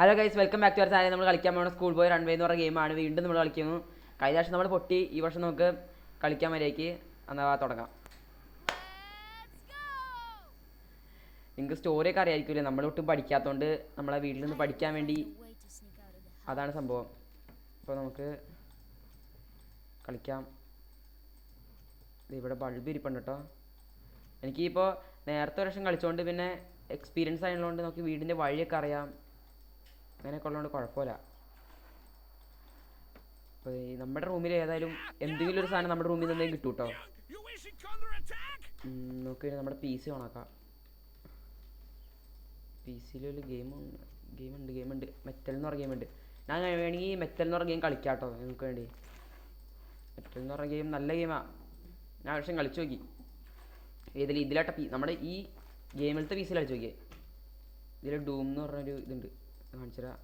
Hello guys, welcome back to our channel. നമ്മൾ കളിക്കാൻ പോകുന്ന സ്കൂൾ ബോയ് റൺവേ എന്ന് പറയുന്ന ഗെയിമാണ്. വീണ്ടും നമ്മൾ കളിക്കുന്നു. കഴിഞ്ഞ വർഷം നമ്മൾ പൊട്ടി, ഈ വർഷം നമുക്ക് കളിക്കാൻ വരേക്ക് എന്നാൽ തുടങ്ങാം. നിങ്ങൾക്ക് സ്റ്റോറിയൊക്കെ അറിയാമായിരിക്കില്ലേ, നമ്മളൊട്ടും പഠിക്കാത്തതുകൊണ്ട് നമ്മളെ വീട്ടിൽ നിന്ന് പഠിക്കാൻ വേണ്ടി അതാണ് സംഭവം. അപ്പോൾ നമുക്ക് കളിക്കാം. ഇവിടെ ബൾബ് ഇരിപ്പുണ്ട് കേട്ടോ. എനിക്കിപ്പോൾ നേരത്തെ ഒരു വർഷം കളിച്ചുകൊണ്ട് പിന്നെ എക്സ്പീരിയൻസ് ആയതുകൊണ്ട് നമുക്ക് വീടിൻ്റെ വഴിയൊക്കെ അറിയാം. അങ്ങനെയൊക്കെ ഉള്ളതുകൊണ്ട് കുഴപ്പമില്ല. അപ്പോൾ ഈ നമ്മുടെ റൂമിൽ ഏതായാലും എന്തെങ്കിലും ഒരു സാധനം നമ്മുടെ റൂമിൽ നിന്ന് എന്തെങ്കിലും കിട്ടും കേട്ടോ. നോക്കി നമ്മുടെ പി സി ഓണാക്കാം. പി സിയിലൊരു ഗെയിമുണ്ട് മെറ്റൽ എന്ന് പറഞ്ഞ ഗെയിമുണ്ട്. ഞാൻ വേണമെങ്കിൽ മെറ്റൽ എന്ന് പറഞ്ഞ ഗെയിം കളിക്കാം കേട്ടോ നിങ്ങൾക്ക് വേണ്ടി. മെറ്റൽ എന്ന് പറഞ്ഞ ഗെയിം നല്ല ഗെയിമാണ്. ഞാൻ പക്ഷേ കളിച്ചു നോക്കി. ഇതിലാട്ട നമ്മുടെ ഈ ഗെയിമിലത്തെ പി സിയിൽ കളിച്ചു നോക്കിയേ. ഇതിൽ ഡൂം എന്ന് പറഞ്ഞൊരു ഇതുണ്ട്, കാണിച്ചുതരാം.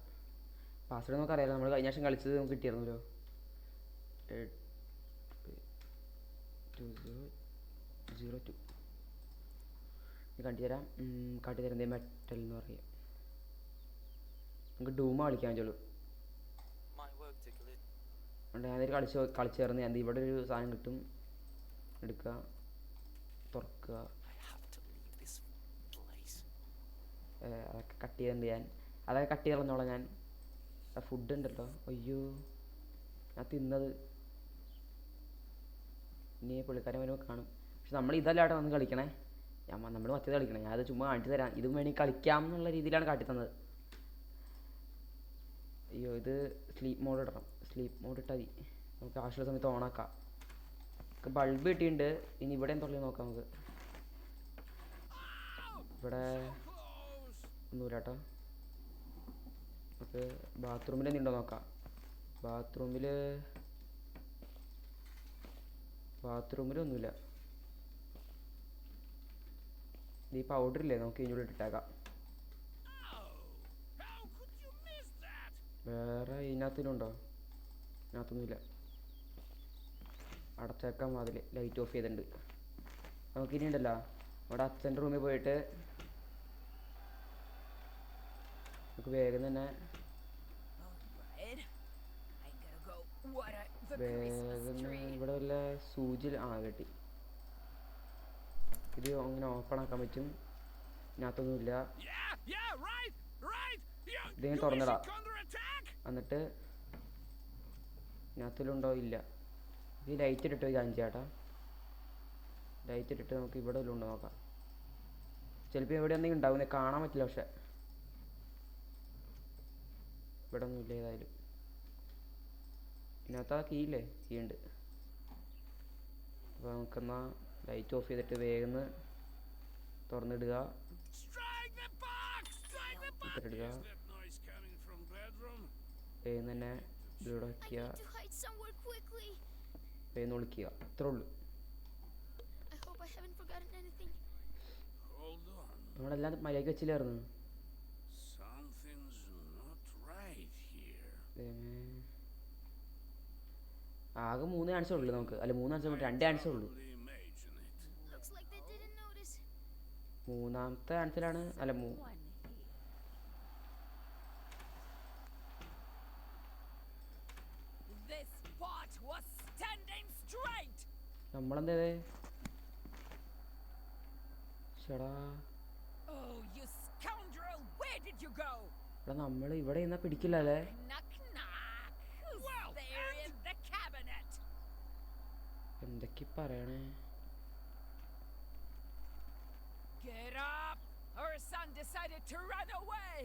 പാസ്വേഡ് നമുക്ക് അറിയാലോ, നമ്മൾ കഴിഞ്ഞ വർഷം കളിച്ചത് നമുക്ക് കിട്ടിയിരുന്നല്ലോ. 2002 കാട്ടിത്തരാം. കാട്ടിത്തരം മെറ്റൽ എന്ന് പറയും. നമുക്ക് ഡൂമ കളിക്കാൻ പറ്റുള്ളൂ. ഞാനൊരു കളിച്ചേർന്ന് ഞാൻ ഇവിടെ ഒരു സാധനം കിട്ടും, എടുക്കുക, തുറക്കുക. അതൊക്കെ കട്ട് ചെയ്തിട്ടുണ്ട് ഞാൻ. അതൊക്കെ കട്ട് ചെയ്ത് കളഞ്ഞോളാം ഞാൻ. ഫുഡ് ഉണ്ടല്ലോ, അയ്യോ ഞാൻ തിന്നത്. ഇനി പുള്ളിക്കാരൻ വരുമ്പോൾ കാണും. പക്ഷെ നമ്മൾ ഇതല്ലാട്ടോ വന്ന് കളിക്കണേ, നമ്മൾ മറ്റേത് കളിക്കണേ. ഞാനത് ചുമ്മാ കാണിച്ചു തരാം. ഇതും വേണമെങ്കിൽ കളിക്കാം എന്നുള്ള രീതിയിലാണ് കാട്ടിത്തന്നത്. അയ്യോ, ഇത് സ്ലീപ്പ് മോഡ് ഇടണം. സ്ലീപ്പ് മോഡ് ഇട്ടാൽ മതി. നമുക്ക് ആവശ്യമുള്ള സമയത്ത് ഓണാക്കാം. നമുക്ക് ബൾബ് കിട്ടിയിട്ടുണ്ട്. ഇനി ഇവിടെ എന്തുള്ളത് നോക്കാം നമുക്ക്. ഇവിടെ ഒന്നുമില്ല കേട്ടോ. നമുക്ക് ബാത്റൂമിൽ എന്തുണ്ടോ നോക്കാം. ബാത്റൂമിലൊന്നുമില്ല. ഈ പൗഡർ ഇല്ലേ, നമുക്ക് ഇതിൻ്റെ ഉള്ളിൽ ഇട്ടേക്കാം. വേറെ ഇതിനകത്തിലുണ്ടോ? ഇതിനകത്തൊന്നുമില്ല. അടച്ചേക്കാം വാതിൽ. ലൈറ്റ് ഓഫ് ചെയ്തിട്ടുണ്ട്. നമുക്കിനി ഉണ്ടല്ലോ നമ്മുടെ അച്ഛൻ്റെ റൂമിൽ പോയിട്ട് നമുക്ക് വേഗം തന്നെ ഇവിടെ വല്ല സൂചി കെട്ടി. ഇത് അങ്ങനെ ഓപ്പൺ ആക്കാൻ പറ്റും. ഇതിനകത്തൊന്നുമില്ല. ഇതിങ്ങനെ തുറന്നിടാം. എന്നിട്ട് ഇതിനകത്തിലുണ്ടോ? ഇല്ല. ഇത് ലൈറ്റ് ഇട്ടിട്ട് കാണിച്ചു ചേട്ടാ. ലൈറ്റ് ഇട്ടിട്ട് നമുക്ക് ഇവിടെ വല്ലതും ഉണ്ടോ നോക്കാം. ചിലപ്പോൾ എവിടെ എന്തെങ്കിലും ഉണ്ടാവുന്നത് കാണാൻ പറ്റില്ല. പക്ഷെ ഇവിടെ ഒന്നുമില്ല. ഏതായാലും ഇതിനകത്ത് ആ കീ ഇല്ലേ, കീ ഉണ്ട്. അപ്പോൾ നമുക്കെന്നാൽ ലൈറ്റ് ഓഫ് ചെയ്തിട്ട് വേഗം തുറന്നിടുക. ഇട്ടിടുക. വേഗം തന്നെ ഇതിലൂടെ വയ്ക്കുക. വേഗം ഒളിക്കുക. അത്രേ ഉള്ളൂ. നമ്മളെല്ലാം മര്യാദയ്ക്ക് വെച്ചില്ലായിരുന്നു. ആകെ 3 ആൻസർ ഉള്ളൂ നമുക്ക്. അല്ല 3 ആൻസർ 2 ആൻസർ ഉള്ളൂ. മൂന്നാമത്തെ ആൻസറാണ്. അല്ല നമ്മളെന്താ ചേടാ, നമ്മൾ ഇവിടെ ഇന്നാ പിടിക്കില്ല അല്ലേ? എന്തൊക്കെ പറയണേ.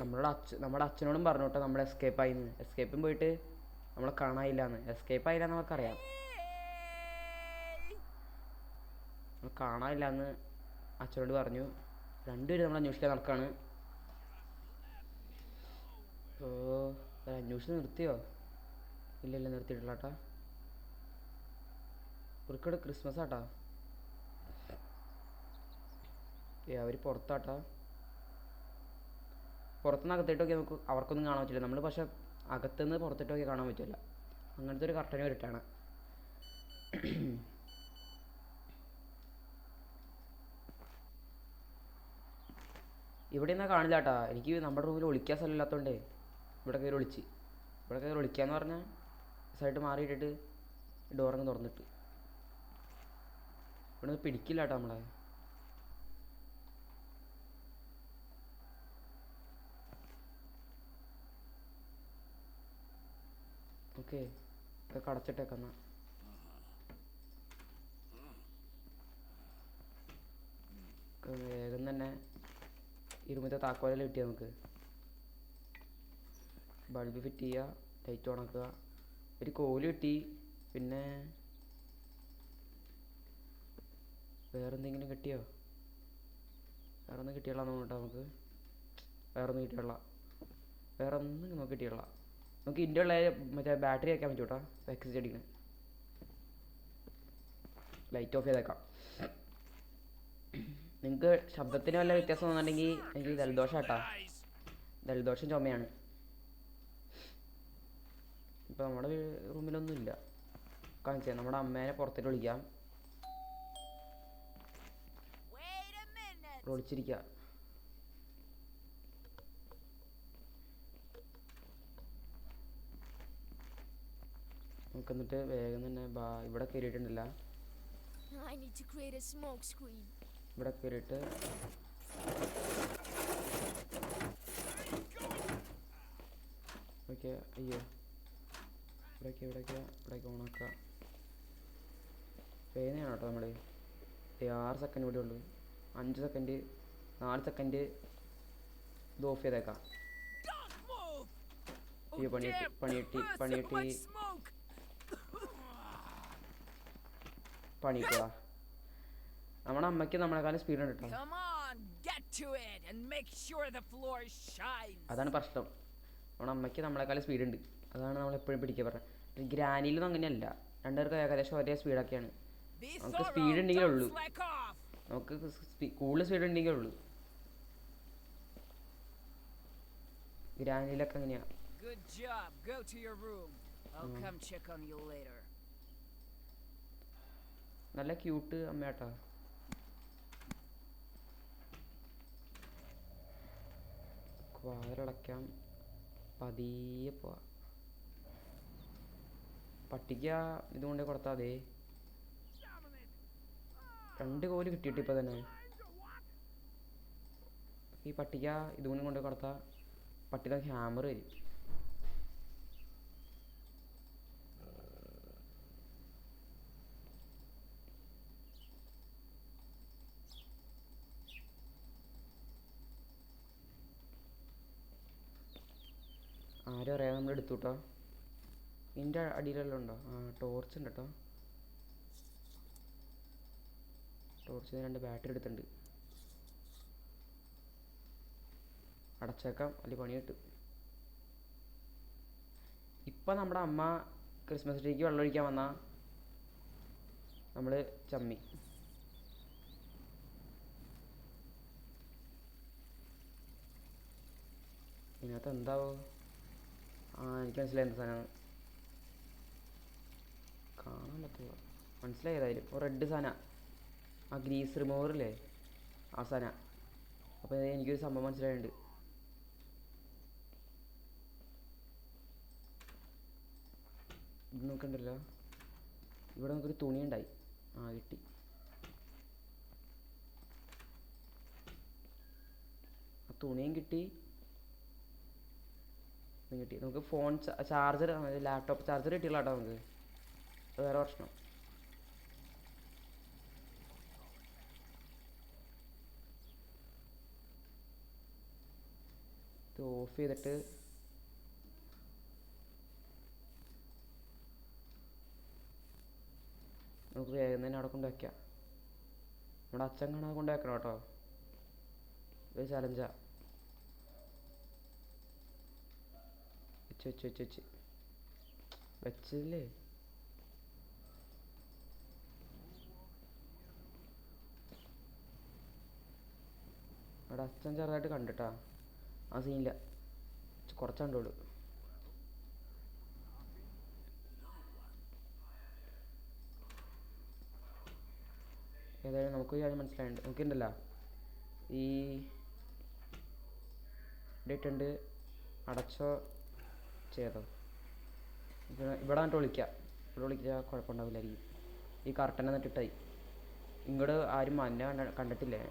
നമ്മുടെ അച്ഛനോടും പറഞ്ഞു കേട്ടോ നമ്മൾ എസ്കേപ്പ് ആയിന്ന്. എസ്കേപ്പും പോയിട്ട് നമ്മളെ കാണാനില്ലാന്ന്. എസ്കേപ്പ് ആയില്ലാന്ന് നമുക്കറിയാം. നമ്മൾ കാണാനില്ലാന്ന് അച്ഛനോട് പറഞ്ഞു. രണ്ടുപേരും നമ്മൾ അന്വേഷിക്കാൻ നടക്കാണ്. അന്വേഷിച്ച് നിർത്തിയോ? ഇല്ല നിർത്തിയിട്ടില്ല കേട്ടാ. ഇവർക്കിവിടെ ക്രിസ്മസ് ആട്ടാ. അവർ പുറത്താട്ടാ. പുറത്തുനിന്ന് അകത്തേട്ടൊക്കെ നമുക്ക് അവർക്കൊന്നും കാണാൻ പറ്റില്ല. നമ്മൾ പക്ഷെ അകത്തുനിന്ന് പുറത്തിട്ടൊക്കെ കാണാൻ പറ്റില്ല. അങ്ങനത്തെ ഒരു കർട്ടന് വരിട്ടാണ്. ഇവിടെ നിന്നാ കാണില്ല കേട്ടാ. എനിക്ക് നമ്മുടെ റൂമിൽ ഒളിക്കാൻ സ്ഥലമില്ലാത്തതുകൊണ്ടേ ഇവിടെ കയറി ഒളിച്ച്. ഇവിടെ കയറി ഒളിക്കാന്ന് പറഞ്ഞാൽ സൈഡ് മാറിയിട്ടിട്ട് ഡോറങ്ങ് തുറന്നിട്ട്. ഇവിടെ പിടിക്കില്ല കേട്ടോ നമ്മളെ. ഓക്കെ, ഇതൊക്കെ അടച്ചിട്ടേക്കെന്നാ. വേഗം തന്നെ ഈ റൂമിലത്തെ താക്കോലെല്ലാം കിട്ടിയാൽ നമുക്ക് ബൾബ് ഫിറ്റ് ചെയ്യുക, ലൈറ്റ് ഓണാക്കുക. ഒരു കോല് കിട്ടി. പിന്നെ വേറെന്തെങ്കിലും കിട്ടിയോ? വേറെ ഒന്നും കിട്ടിയുള്ള നോക്കട്ടെ നമുക്ക്. വേറെ ഒന്നും കിട്ടിയുള്ള നമുക്ക് കിട്ടിയുള്ള. നമുക്ക് ഇതിൻ്റെ ഉള്ള മറ്റേ ബാറ്ററി വയ്ക്കാൻ പറ്റും കേട്ടോ. എക്സിറ്റ് അടിക്കണേ. ലൈറ്റ് ഓഫ് ചെയ്തേക്കാം. നിങ്ങൾക്ക് ശബ്ദത്തിന് വല്ല വ്യത്യാസം തോന്നുന്നുണ്ടെങ്കിൽ എനിക്ക് ജലദോഷം കേട്ടോ. ജലദോഷം ചുമയാണ്. ഇപ്പം നമ്മുടെ റൂമിലൊന്നും ഇല്ല. കാണിച്ചാൽ നമ്മുടെ അമ്മേനെ പുറത്തേക്ക് വിളിക്കാം. ഒളിച്ചിരിക്കുക. നമുക്കെന്നിട്ട് വേഗം തന്നെ ഇവിടെ കയറിയിട്ടുണ്ടല്ല. ഇവിടെ കയറിയിട്ട് ഓക്കെ. അയ്യോ, ഇവിടേക്ക് ഓണാക്കുക. വേദനയാണ് കേട്ടോ നമ്മൾ. 6 സെക്കൻഡ് കൂടെ ഉള്ളൂ. 5 സെക്കൻഡ്, 4 സെക്കൻഡ്. ഇത് ഓഫ് ചെയ്തേക്കാം. അയ്യോ, പണിയിട്ടാ. നമ്മുടെ അമ്മയ്ക്ക് നമ്മളെക്കാളും സ്പീഡ് ഉണ്ട് കേട്ടോ. അതാണ് പ്രശ്നം. നമ്മുടെ അമ്മയ്ക്ക് നമ്മളെക്കാളും സ്പീഡ് ഉണ്ട്. അതാണ് നമ്മളെപ്പോഴും പിടിക്കുക പറഞ്ഞത്. ഗ്രാനിയിലൊന്നും അങ്ങനെയല്ല. രണ്ടുപേർക്കും ഏകദേശം ഒരേ സ്പീഡൊക്കെയാണ്. നമുക്ക് സ്പീഡ് ഉണ്ടെങ്കിലേ ഉള്ളൂ. നമുക്ക് കൂടുതൽ സ്പീഡ് ഉണ്ടെങ്കിലേ ഉള്ളൂ. ഗ്രാനിയിലൊക്കെ അങ്ങനെയാ. നല്ല ക്യൂട്ട് അമ്മയാട്ടാ. വാതിലടയ്ക്കാം. പതിയെ പോവാ. പട്ടിക്ക ഇതുകൊണ്ട് കൊടുത്താൽ മതി. 2 കോല് കിട്ടിയിട്ട് ഇപ്പം തന്നെ. ഈ പട്ടിക്ക ഇതുകൊണ്ട് കൊണ്ട് കൊടുത്താൽ പട്ടിയുടെ ഹാമർ വരും. ആരും അറിയാതെ നമ്മൾ എടുത്തു കേട്ടോ. ഇതിൻ്റെ അടിയിലെല്ലാം ഉണ്ടോ? ടോർച്ച് ഉണ്ട് കേട്ടോ. ടോർച്ചിന് 2 ബാറ്ററി എടുത്തിട്ടുണ്ട്. അടച്ചേക്കാം, അല്ലെങ്കിൽ പണി കിട്ടും. ഇപ്പം നമ്മുടെ അമ്മ ക്രിസ്മസ് ട്രീക്ക് വെള്ളം ഒഴിക്കാൻ വന്നാൽ നമ്മൾ ചമ്മി. ഇതിനകത്ത് എന്താവോ? എനിക്ക് മനസ്സിലായി എന്ത് സാധനമാണ്. കാണാൻ പറ്റുമോ? മനസ്സിലായി. ഏതായാലും ഒരു റെഡ് സാധനം, ആ ഗ്രീസ് റിമൂവറില്ലേ, ആ സാധനം. അപ്പോൾ എനിക്കൊരു സംഭവം മനസ്സിലായിട്ടുണ്ട്. ഇത് നോക്കണ്ടല്ലോ. ഇവിടെ നമുക്കൊരു തുണി ഉണ്ടായി. കിട്ടി. ആ തുണിയും കിട്ടി. നമുക്ക് ഫോൺ ചാർജർ, ലാപ്ടോപ്പ് ചാർജർ കിട്ടിയില്ല കേട്ടോ നമുക്ക്. അത് വേറെ പ്രശ്നം. ഇത് ഓഫ് ചെയ്തിട്ട് നമുക്ക് വേഗം തന്നെ അവിടെ കൊണ്ട് വയ്ക്കാം. നമ്മുടെ അച്ഛൻ കാണാതെ കൊണ്ട് വെക്കണം കേട്ടോ. ഇത് ചലഞ്ചാ. വെച്ചില്ലേ? അവിടെ അച്ഛൻ ചെറുതായിട്ട് കണ്ടിട്ടാ. ആ സീനില്ല, കുറച്ച് കണ്ടോളൂ. ഏതായാലും നമുക്ക് കാര്യം മനസ്സിലായിട്ടുണ്ട്. നമുക്കുണ്ടല്ലോ ഈ ഡേറ്റ് ഉണ്ട്. അടച്ചോ ചെയ്തോ. ഇവിടെ വന്നിട്ട് വിളിക്കാം. ഇവിടെ വിളിച്ചാൽ കുഴപ്പമുണ്ടാവില്ലായിരിക്കും. ഈ കർട്ടനെ നട്ടിട്ടായി ഇങ്ങോട്ട് ആരും മഞ്ഞ കണ്ടിട്ടില്ലേ.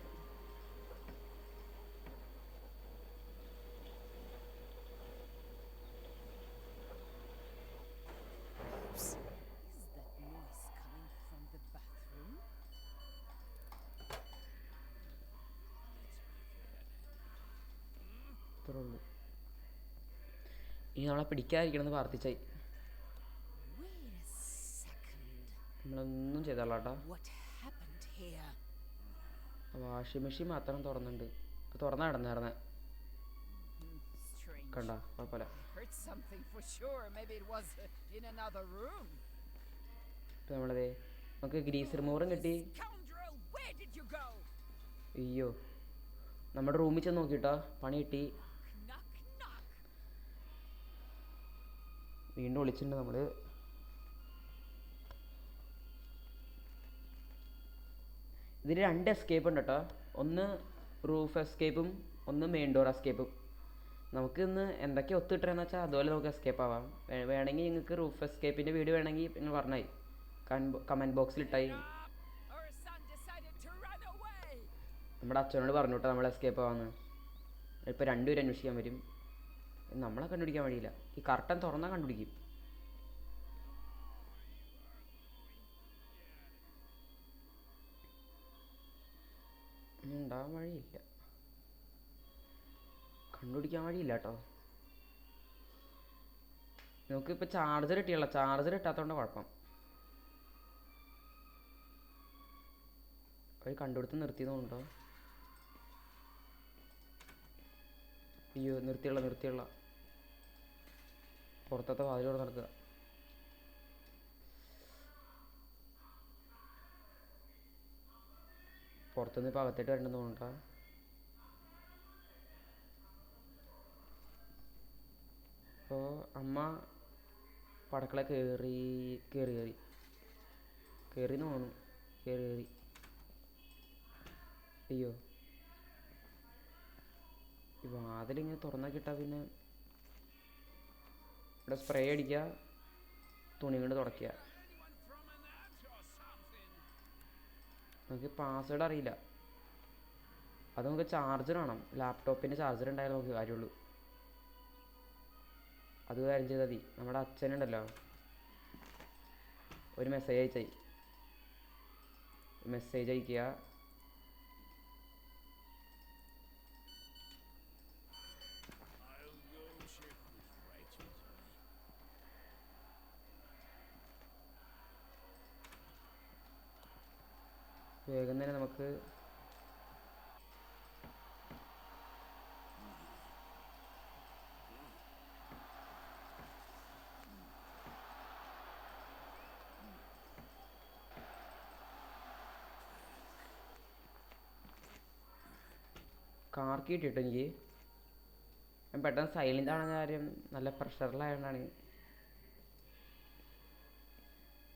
ഇത്രേ ഉള്ളൂ. ഇനി നമ്മളെ പിടിക്കാതിരിക്കണമെന്ന് പ്രാർത്ഥിച്ചായി. നമ്മളൊന്നും ചെയ്തോളാട്ടാ. വാഷിംഗ് മെഷീൻ മാത്രം തുറന്നുണ്ട്. തുറന്നാ കിടന്നേർന്നേ. കണ്ട കുഴപ്പമില്ല. ഇപ്പം നമ്മളതേ നമുക്ക് ഗ്രീസ് റിമൂവറും കിട്ടി. അയ്യോ, നമ്മുടെ റൂമിൽ ചെന്ന് നോക്കിട്ടോ, പണി കിട്ടി. വീണ്ടും വിളിച്ചിട്ടുണ്ട് നമ്മൾ. ഇതിൽ 2 എസ്കേപ്പ് ഉണ്ട് കേട്ടോ. ഒന്ന് റൂഫ് എസ്കേപ്പും ഒന്ന് മെയിൻ ഡോർ എസ്കേപ്പും. നമുക്ക് ഇന്ന് എന്തൊക്കെ ഒത്തിട്ടെന്ന് വെച്ചാൽ അതുപോലെ നമുക്ക് എസ്കേപ്പ് ആവാം. വേണമെങ്കിൽ നിങ്ങൾക്ക് റൂഫ് എസ്കേപ്പിൻ്റെ വീഡിയോ വേണമെങ്കിൽ നിങ്ങൾ പറഞ്ഞായി കമൻറ്റ് ബോക്സിൽ ഇട്ടായി. നമ്മുടെ അച്ഛനോട് പറഞ്ഞു കേട്ടോ നമ്മൾ എസ്കേപ്പ് ആവാമെന്ന്. ഇപ്പോൾ 2 പേര് അന്വേഷിക്കാൻ വരും. നമ്മളെ കണ്ടുപിടിക്കാൻ വഴിയില്ല. ഈ കർട്ടൻ തുറന്നാൽ കണ്ടുപിടിക്കും. ഉണ്ടാകാൻ വഴിയില്ല, കണ്ടുപിടിക്കാൻ വഴിയില്ല കേട്ടോ. നമുക്കിപ്പോൾ ചാർജർ കിട്ടിയല്ല, ചാർജർ ഇട്ടാത്തതുകൊണ്ട് കുഴപ്പം. അവർ കണ്ടുപിടുത്ത് നിർത്തിയതുകൊണ്ടോ. അയ്യോ, നിർത്തിയുള്ള പുറത്തത്തെ വാതിലോട് നടക്കുക. പുറത്തുനിന്ന് ഇപ്പോൾ അകത്തേട്ട് വരണ്ടെന്ന് തോന്നട്ടാ. അപ്പോൾ അമ്മ പടക്കള കയറി തോന്നുന്നു. കയറി. അയ്യോ, ഈ വാതിലിങ്ങനെ തുറന്നാൽ കിട്ടാൻ പിന്നെ ഇവിടെ സ്പ്രേ അടിക്കുക, തുണി കൊണ്ട് തുടയ്ക്കുക. നമുക്ക് പാസ്വേഡ് അറിയില്ല. അത് നമുക്ക് ചാർജർ വേണം. ലാപ്ടോപ്പിൻ്റെ ചാർജർ ഉണ്ടായാലും നമുക്ക് കാര്യമുള്ളൂ. അത് കാര്യം ചെയ്താൽ മതി. നമ്മുടെ അച്ഛനുണ്ടല്ലോ, ഒരു മെസ്സേജ് അയക്കുക. വേഗം തന്നെ നമുക്ക് കാർക്ക് കിട്ടിട്ടോ. എനിക്ക് ഞാൻ പെട്ടെന്ന് സൈലൻ്റ് ആണെന്ന കാര്യം നല്ല പ്രഷറിലായതുകൊണ്ടാണ്.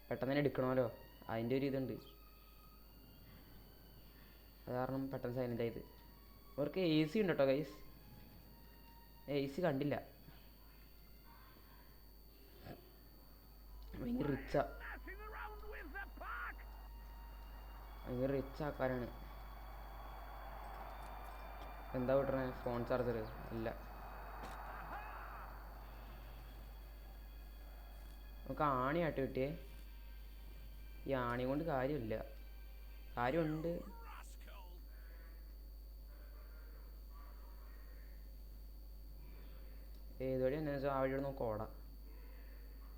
പെട്ടെന്ന് തന്നെ എടുക്കണമല്ലോ, അതിൻ്റെ ഒരു ഇതുണ്ട്. അത് കാരണം പെട്ടെന്ന് സൈലൻ്റ് ആയത്. അവർക്ക് AC ഉണ്ട് കേട്ടോ ഗൈസ്. AC കണ്ടില്ല. ഭയങ്കര റിച്ച് ആക്കാനാണ്. എന്താ വിട്ടണേ? ഫോൺ ചാർജർ അല്ല. നമുക്ക് ആണിയായിട്ട് കിട്ടിയേ. ഈ ആണി കൊണ്ട് കാര്യമില്ല. കാര്യമുണ്ട്. ഏതുവഴി എന്താണെന്ന് വെച്ചാൽ ആ വഴിയോട് നമുക്ക് ഓടാം.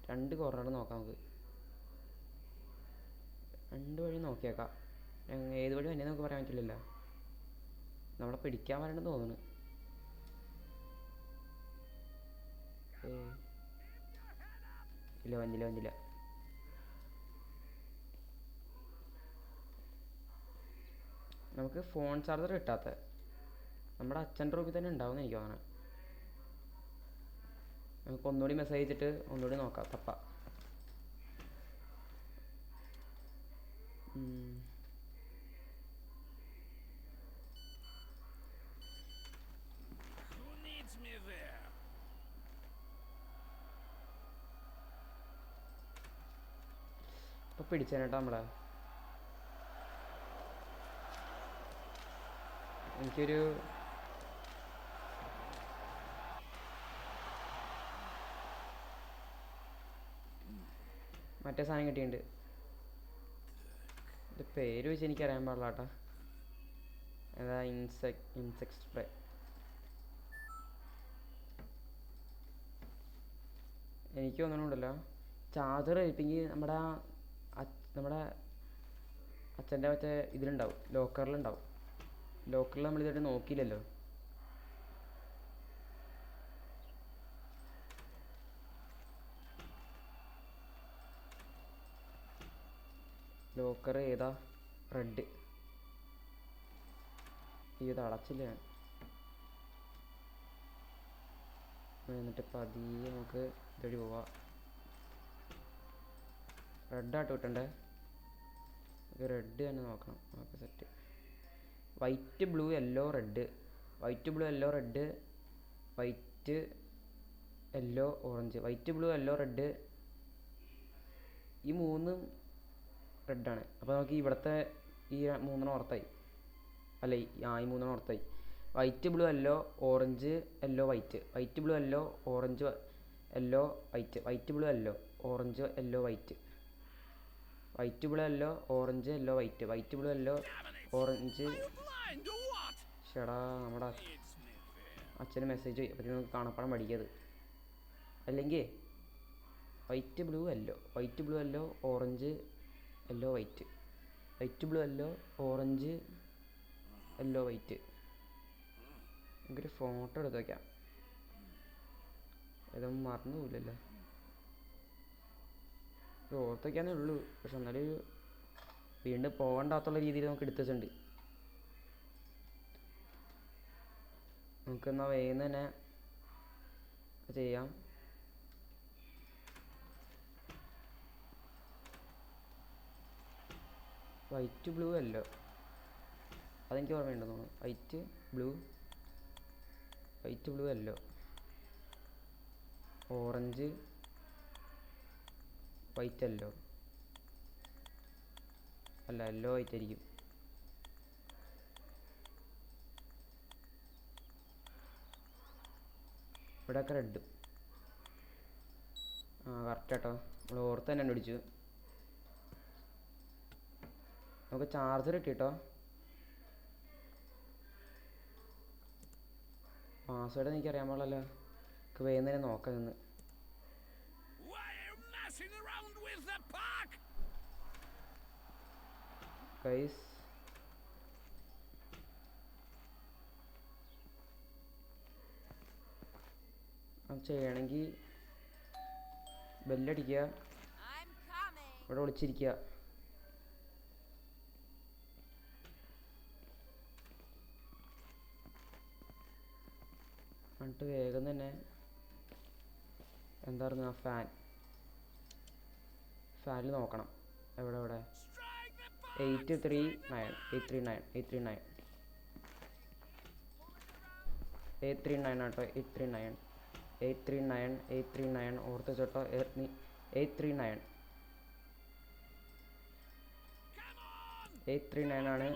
2 കോർണർ നോക്കാം നമുക്ക്. 2 വഴി നോക്കിയേക്കാം. ഏത് വഴി തന്നെ നമുക്ക് പറയാൻ പറ്റില്ലല്ലോ. നമ്മളെ പിടിക്കാൻ വരണ്ടെന്ന് തോന്നുന്നു. ഇല്ല, വന്നില്ല. നമുക്ക് ഫോൺ ചാർജർ കിട്ടാത്ത നമ്മുടെ അച്ഛൻ്റെ റൂമിൽ തന്നെ ഉണ്ടാവുമെന്ന് എനിക്ക് തോന്നണം. നമുക്ക് ഒന്നുകൂടി മെസ്സേജ് അയച്ചിട്ട് ഒന്നുകൂടി നോക്കാം. തപ്പ പിടിച്ചേനേട്ടോ നമ്മളെ. എനിക്കൊരു മറ്റേ സാധനം കിട്ടിയിട്ടുണ്ട്. ഇത് പേര് വെച്ച് എനിക്കറിയാൻ പാടില്ല കേട്ടോ. ഏതാ? Insect spray. എനിക്ക് തോന്നണുണ്ടല്ലോ ചാർജർ കഴിപ്പിക്ക് നമ്മുടെ അച്ഛൻ്റെ മറ്റേ ഇതിലുണ്ടാവും, ലോക്കറിലുണ്ടാവും. ലോക്കറിൽ നമ്മളിതായിട്ട് നോക്കിയില്ലല്ലോ. ലോക്കർ ഏതാ? റെഡ്. ഇത് അടച്ചില്ല ഞാൻ. എന്നിട്ട് പതിയെ നമുക്ക് ഇതുവഴി പോവാം. റെഡായിട്ട് കിട്ടണ്ടേ? റെഡ് തന്നെ നോക്കണം. Okay, set. White, blue, yellow, red. White, blue, yellow, red. White, yellow, orange. White, blue, yellow, red. ഈ മൂന്നും റെഡാണ്. അപ്പോൾ നമുക്ക് ഇവിടുത്തെ ഈ മൂന്നെണ്ണം ഓർത്തായി. അല്ല, ഈ മൂന്നെണ്ണം ഓർത്തായി. White, blue, yellow, orange, yellow, white. White, blue, yellow, orange, yellow, white. White, blue, yellow, orange, yellow, white. White, blue, yellow, orange, yellow, white. White, blue, yellow, orange. ഷടാ, നമ്മുടെ അച്ഛന് മെസ്സേജ് പോയി. അപ്പോൾ നമുക്ക് കാണപ്പാടം പഠിക്കത്. അല്ലെങ്കിൽ white, blue, yellow, white, blue, yellow, orange, yellow, white. White, blue, yellow, orange, yellow, white. എനിക്കൊരു ഫോട്ടോ എടുത്ത് വയ്ക്കാം. ഇതൊന്നും മറന്നു പോവില്ലല്ലോ. ഇത് ഓർത്ത് വയ്ക്കാനേ ഉള്ളൂ. പക്ഷെ എന്നാലും വീണ്ടും പോകണ്ടാത്തുള്ള രീതിയിൽ നമുക്ക് എടുത്ത് വെച്ചിട്ടുണ്ട്. നമുക്കെന്നാൽ വേഗം തന്നെ ചെയ്യാം. വൈറ്റ്, ബ്ലൂ, യെല്ലോ, അതെനിക്ക് ഓർമ്മയുണ്ടെന്ന് തോന്നുന്നു. White, blue, yellow, orange, white, yellow. അല്ല, യെല്ലോ വൈറ്റ് ആയിരിക്കും. ഇവിടെയൊക്കെ റെഡ്. കറക്റ്റ് കേട്ടോ. നമ്മൾ ഓർത്ത് തന്നെ കണ്ടുപിടിച്ചു. നമുക്ക് ചാർജർ കിട്ടിട്ടോ. പാസ്വേഡ് എനിക്കറിയാൻ പാടില്ലല്ലോ. നമുക്ക് വേഗം തന്നെ നോക്കാം നിന്ന്. ഗൈസ്, അത് ചെയ്യണമെങ്കിൽ ബെല്ലടിക്കുക, ഇവിടെ വിളിച്ചിരിക്കുക. എന്നിട്ട് വേഗം തന്നെ എന്തായിരുന്നു ആ ഫാനിൽ നോക്കണം. എവിടെ 839 ആട്ടോ. 839 ഓർത്ത് വെച്ചോട്ടോ. 839 ആണ്.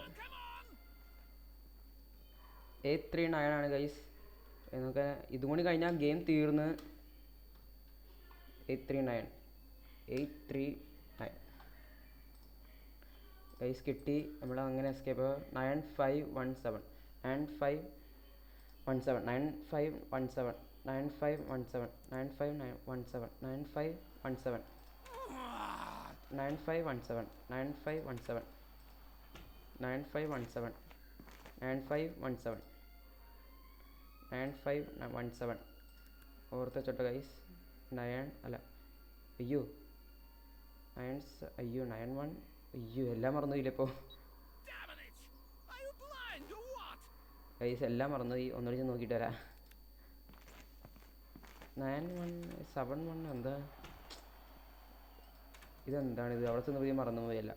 839 ആണ് ഗൈസ്. എന്നൊക്കെ ഇതും കൂടി കഴിഞ്ഞാൽ ഗെയിം തീർന്ന്. 839 ഗൈസ് കിട്ടി. നമ്മൾ അങ്ങനെ എസ്കേപ്പ്. 9517 9517 ഓർത്ത് വെച്ചോട്ടോ ഗൈസ്. 9 അല്ല, അയ്യോ 91. അയ്യോ, എല്ലാം മറന്നുപോയില്ലേ ഇപ്പോൾ ഗൈസ്. എല്ലാം മറന്നുപോയി. ഒന്നുകൂടി നോക്കിയിട്ട് വരാം. 9171 എന്താ ഇതെന്താണിത്? അവിടെ ചെന്ന് പോയി മറന്നുപോയല്ല.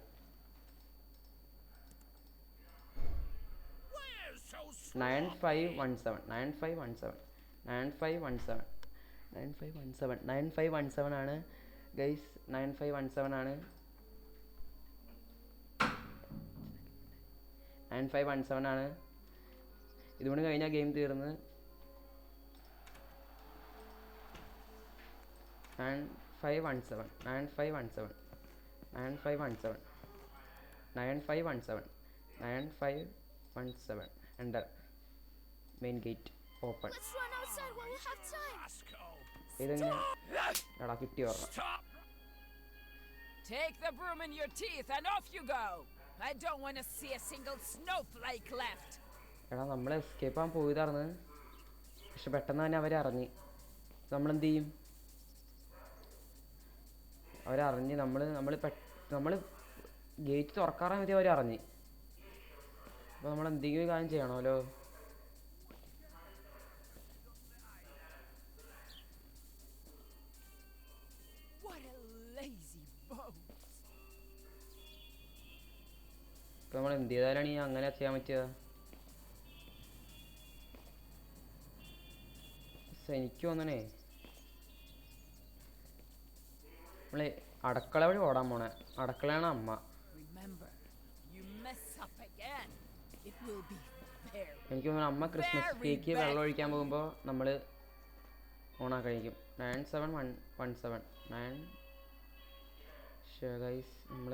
9517 ആണ് ഗൈസ്. 9517 ആണ്. 9517 ആണ്. ഇതുകൊണ്ട് കഴിഞ്ഞാൽ ഗെയിം തീർന്ന്. 9517 9517 9517 9517 9517 എൻ്റർ. Main gate open. ഇതെങ്ങനെ എടാ കിട്ടി ഓർമ്മ. Take the broom in your teeth and off you go. I don't want to see a single snowflake left. എടാ നമ്മൾ എസ്കേപ്പ് ആകാൻ പോയതാർന്ന്, പക്ഷെ പെട്ടെന്ന് തന്നെ അവരറിഞ്ഞ്. നമ്മളെന്ത് ചെയ്യും? അവരറിഞ്ഞ് നമ്മൾ ഗേറ്റ് തുറക്കാറാൻ മതി അവരറിഞ്ഞ്. അപ്പോൾ നമ്മൾ എന്തെങ്കിലും കാര്യം ചെയ്യണമല്ലോ. ഇപ്പം നമ്മൾ എന്ത് ചെയ്താലാണ് ഈ അങ്ങനെ ചെയ്യാൻ പറ്റുക? എനിക്ക് തോന്നണേ നമ്മള് അടുക്കള വഴി ഓടാൻ പോണേ. അടുക്കളയാണ് അമ്മ. എനിക്ക് തോന്നുന്നു അമ്മ ക്രിസ്മസ് കേക്ക് വെള്ളം ഒഴിക്കാൻ പോകുമ്പോൾ നമ്മൾ ഓണാക്കി കഴിക്കും. 9717 9 ഗൈസ് നമ്മൾ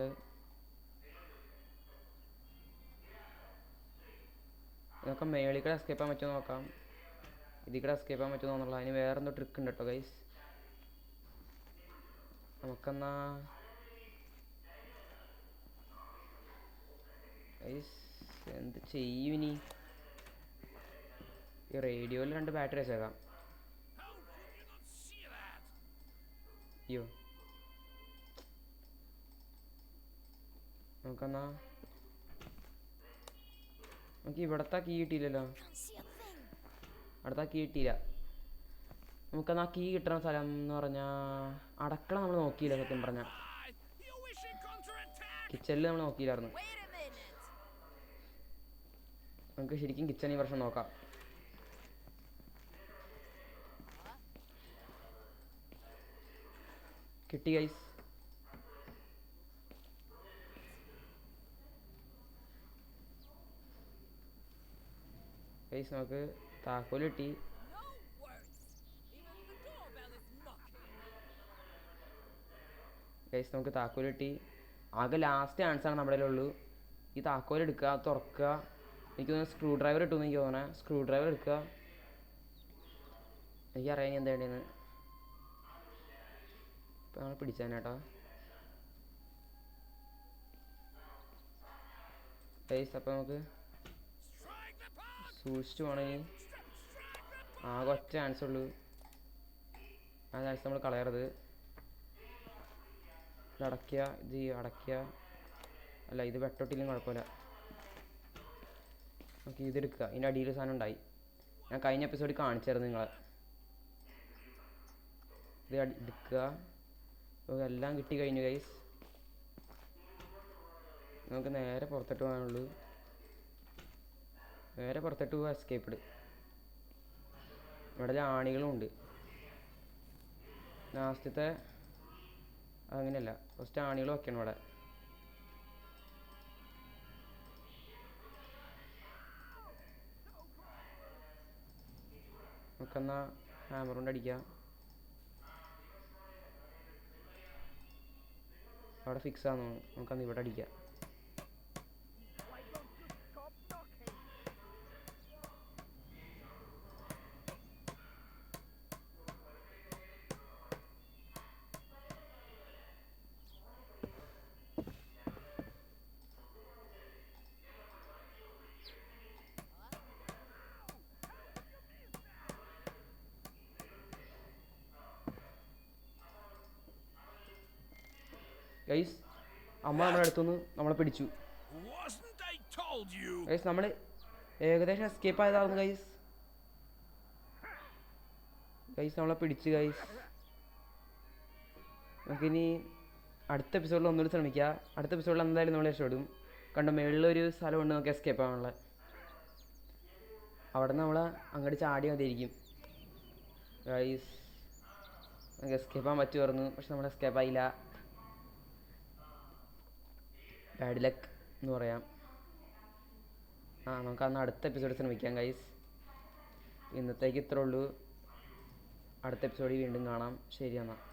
നമുക്ക് മേളിൽ കൂടെ എസ്കേപ്പ് ചെയ്യാൻ പറ്റുമോ നോക്കാം. ഇതിൽ കൂടെ എസ്കേപ്പ് ചെയ്യാൻ പറ്റുമോ എന്നുള്ളത്. അതിന് വേറെ എന്തോ ട്രിക്ക് ഉണ്ട് കേട്ടോ ഗൈസ്. നമുക്കെന്നാ ഗൈസ് എന്ത് ചെയ്യും ഇനി? ഈ റേഡിയോയിൽ 2 ബാറ്ററി വെച്ചേക്കാം. അയ്യോ നമുക്കെന്നാ നമുക്ക് ഇവിടത്തെ കീ കിട്ടിയില്ലല്ലോ. അടുത്ത കീ കിട്ടിയില്ല. നമുക്കെന്നാ കീ കിട്ടുന്ന സ്ഥലം എന്ന് പറഞ്ഞാൽ അടുക്കള നമ്മൾ നോക്കിയില്ല. സത്യം പറഞ്ഞാൽ കിച്ചണിൽ നമ്മൾ നോക്കിയില്ലായിരുന്നു. നമുക്ക് ശരിക്കും കിച്ചൺ ഈ വർഷം നോക്കാം. കിട്ടി ഗൈസ്. ഗൈസ് നമുക്ക് താക്കോൽ കിട്ടി. ഗൈസ് നമുക്ക് താക്കോൽ കിട്ടി. ആകെ ലാസ്റ്റ് ചാൻസാണ് നമ്മുടെ കയ്യിലുള്ളൂ. ഈ താക്കോൽ എടുക്കുക, തുറക്കുക. എനിക്ക് തോന്നുന്നു സ്ക്രൂ ഡ്രൈവർ കിട്ടുമെന്ന് എനിക്ക് തോന്നണേ. സ്ക്രൂ ഡ്രൈവർ എടുക്കുക. എനിക്കറിയാം ഇനി എന്താ വേണ്ടതെന്ന്. ഇപ്പം നമ്മൾ പിടിച്ചാൽ കേട്ടോ ഗൈസ്. അപ്പം നമുക്ക് സൂക്ഷിച്ച് പോകണമെങ്കിൽ ആകെ ഒറ്റ ചാൻസ് ഉള്ളൂ. ആ ചാൻസ് നമ്മൾ കളയരുത്. ഇത് അടയ്ക്കുക, ഇത് അടയ്ക്കുക. അല്ല ഇത് വെട്ടോട്ടില്ലെങ്കിൽ കുഴപ്പമില്ല. നമുക്ക് ഇതെടുക്കുക. ഇതിൻ്റെ അടിയിൽ സാധനം ഉണ്ടായി. ഞാൻ കഴിഞ്ഞ എപ്പിസോഡിൽ കാണിച്ചായിരുന്നു നിങ്ങളെ. ഇത് എടുക്കുക. അപ്പോൾ എല്ലാം കിട്ടി കഴിഞ്ഞു ഗൈസ്. നമുക്ക് നേരെ പുറത്തോട്ട് പോകാനുള്ളൂ. നേരെ പുറത്തോട്ട് പോകാൻ എസ്കേപ്പ്ഡ്. ഇവിടെ ആണികളും ഉണ്ട്. ലാസ്റ്റത്തെ അങ്ങനെയല്ല, ഫസ്റ്റ് ആണികൾ വെക്കണം ഇവിടെ. നമുക്കെന്നാ ഹാമർ കൊണ്ട് അടിക്കാം. അവിടെ ഫിക്സ് ആണെന്ന് തോന്നുന്നു. നമുക്കന്ന് ഇവിടെ അടിക്കാം. ഗൈസ് അമ്മ നമ്മുടെ അടുത്തുനിന്ന് നമ്മളെ പിടിച്ചു. ഗൈസ് നമ്മൾ ഏകദേശം എസ്കേപ്പ് ആയതായിരുന്നു ഗൈസ്. ഗൈസ് നമ്മളെ പിടിച്ചു ഗൈസ്. നമുക്കിനി അടുത്ത എപ്പിസോഡിൽ ഒന്നുകൂടി ശ്രമിക്കാം. അടുത്ത എപ്പിസോഡിൽ എന്തായാലും നമ്മൾ രക്ഷപ്പെടും. കണ്ടോ മേളിലൊരു സ്ഥലമുണ്ട് നമുക്ക് എസ്കേപ്പ് ആവാനുള്ള. അവിടെ നിന്ന് നമ്മൾ അങ്ങോട്ട് ചാടി മതിയായിരിക്കും ഗൈസ്. നമുക്ക് എസ്കേപ്പ് ആകാൻ പറ്റുമായിരുന്നു, പക്ഷെ നമ്മൾ എസ്കേപ്പ് ആയില്ല. ബാഡ് ലക്ക് എന്ന് പറയാം. നമുക്ക് അന്ന് അടുത്ത എപ്പിസോഡ് ശ്രമിക്കാം ഗൈസ്. ഇന്നത്തേക്ക് ഇത്രേ ഉള്ളൂ. അടുത്ത എപ്പിസോഡിൽ വീണ്ടും കാണാം. ശരി എന്നാൽ.